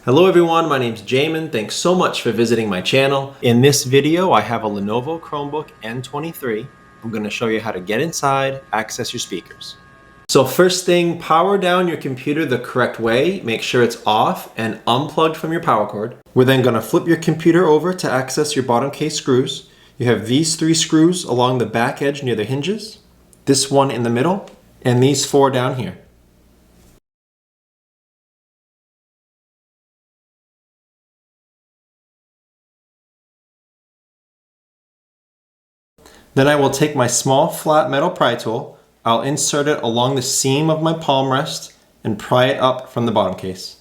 Hello everyone, my name's Jamin. Thanks so much for visiting my channel. In this video, I have a Lenovo Chromebook N23. I'm going to show you how to get inside, access your speakers. So first thing, power down your computer the correct way. Make sure it's off and unplugged from your power cord. We're then going to flip your computer over to access your bottom case screws. You have these 3 screws along the back edge near the hinges, this one in the middle, and these 4 down here. Then I will take my small flat metal pry tool, I'll insert it along the seam of my palm rest and pry it up from the bottom case.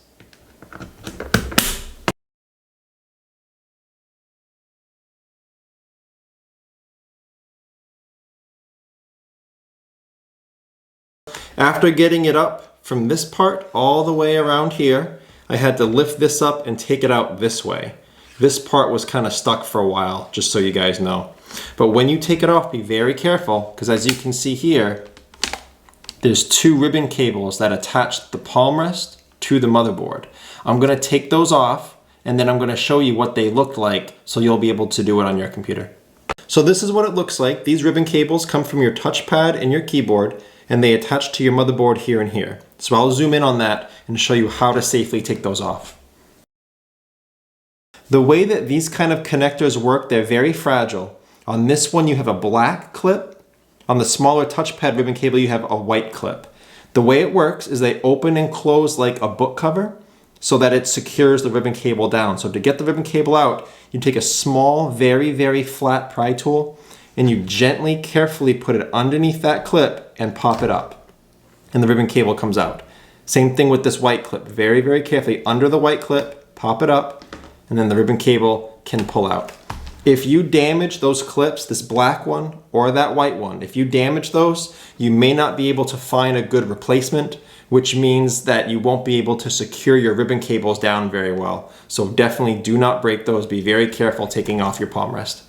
After getting it up from this part all the way around here, I had to lift this up and take it out this way. This part was kind of stuck for a while, just so you guys know. But when you take it off, be very careful, because as you can see here, there's 2 ribbon cables that attach the palm rest to the motherboard. I'm going to take those off, and then I'm going to show you what they look like, so you'll be able to do it on your computer. So this is what it looks like. These ribbon cables come from your touchpad and your keyboard, and they attach to your motherboard here and here. So I'll zoom in on that and show you how to safely take those off. The way that these kind of connectors work, they're very fragile. On this one you have a black clip. On the smaller touchpad ribbon cable you have a white clip. The way it works is they open and close like a book cover so that it secures the ribbon cable down. So to get the ribbon cable out, you take a small, very flat pry tool and you gently, carefully put it underneath that clip and pop it up. And the ribbon cable comes out. Same thing with this white clip. Very carefully under the white clip, pop it up, and then the ribbon cable can pull out. If you damage those clips, this black one or that white one, if you damage those, you may not be able to find a good replacement, which means that you won't be able to secure your ribbon cables down very well. So definitely do not break those. Be very careful taking off your palm rest.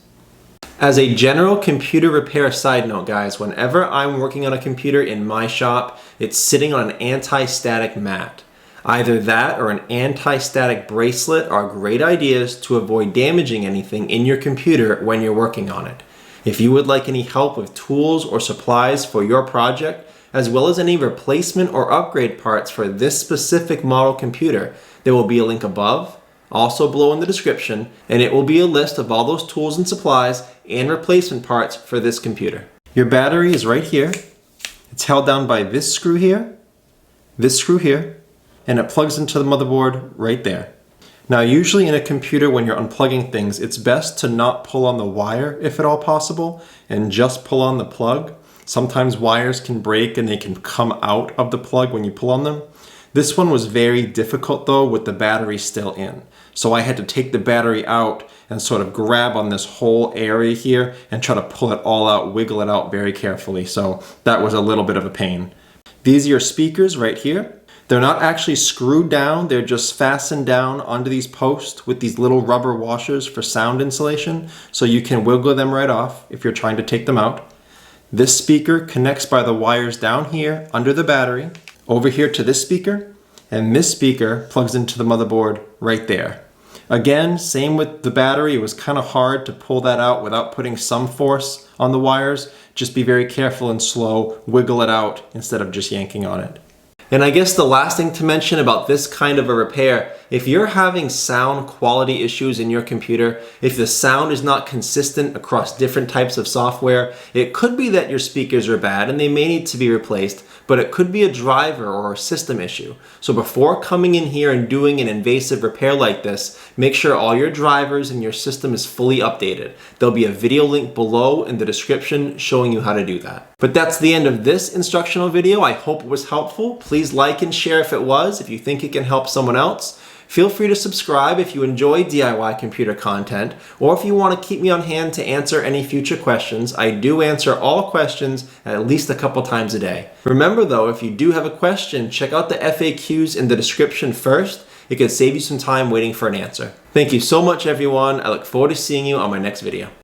As a general computer repair side note, guys, whenever I'm working on a computer in my shop, it's sitting on an anti-static mat. Either that or an anti-static bracelet are great ideas to avoid damaging anything in your computer when you're working on it. If you would like any help with tools or supplies for your project, as well as any replacement or upgrade parts for this specific model computer, there will be a link above, also below in the description, and it will be a list of all those tools and supplies and replacement parts for this computer. Your battery is right here. It's held down by this screw here, and it plugs into the motherboard right there. Now usually in a computer when you're unplugging things, it's best to not pull on the wire if at all possible and just pull on the plug. Sometimes wires can break and they can come out of the plug when you pull on them. This one was very difficult though with the battery still in. So I had to take the battery out and sort of grab on this whole area here and try to pull it all out, wiggle it out very carefully. So that was a little bit of a pain. These are your speakers right here. They're not actually screwed down, they're just fastened down onto these posts with these little rubber washers for sound insulation, so you can wiggle them right off if you're trying to take them out. This speaker connects by the wires down here under the battery, over here to this speaker, and this speaker plugs into the motherboard right there. Again, same with the battery, it was kind of hard to pull that out without putting some force on the wires. Just be very careful and slow, wiggle it out instead of just yanking on it. And I guess the last thing to mention about this kind of a repair, if you're having sound quality issues in your computer, if the sound is not consistent across different types of software, it could be that your speakers are bad and they may need to be replaced, but it could be a driver or a system issue. So before coming in here and doing an invasive repair like this, make sure all your drivers and your system is fully updated. There'll be a video link below in the description showing you how to do that. But that's the end of this instructional video. I hope it was helpful. Please like and share if it was, if you think it can help someone else. Feel free to subscribe if you enjoy DIY computer content, or if you want to keep me on hand to answer any future questions. I do answer all questions at least a couple times a day. Remember though, if you do have a question, check out the FAQs in the description first. It could save you some time waiting for an answer. Thank you so much everyone. I look forward to seeing you on my next video.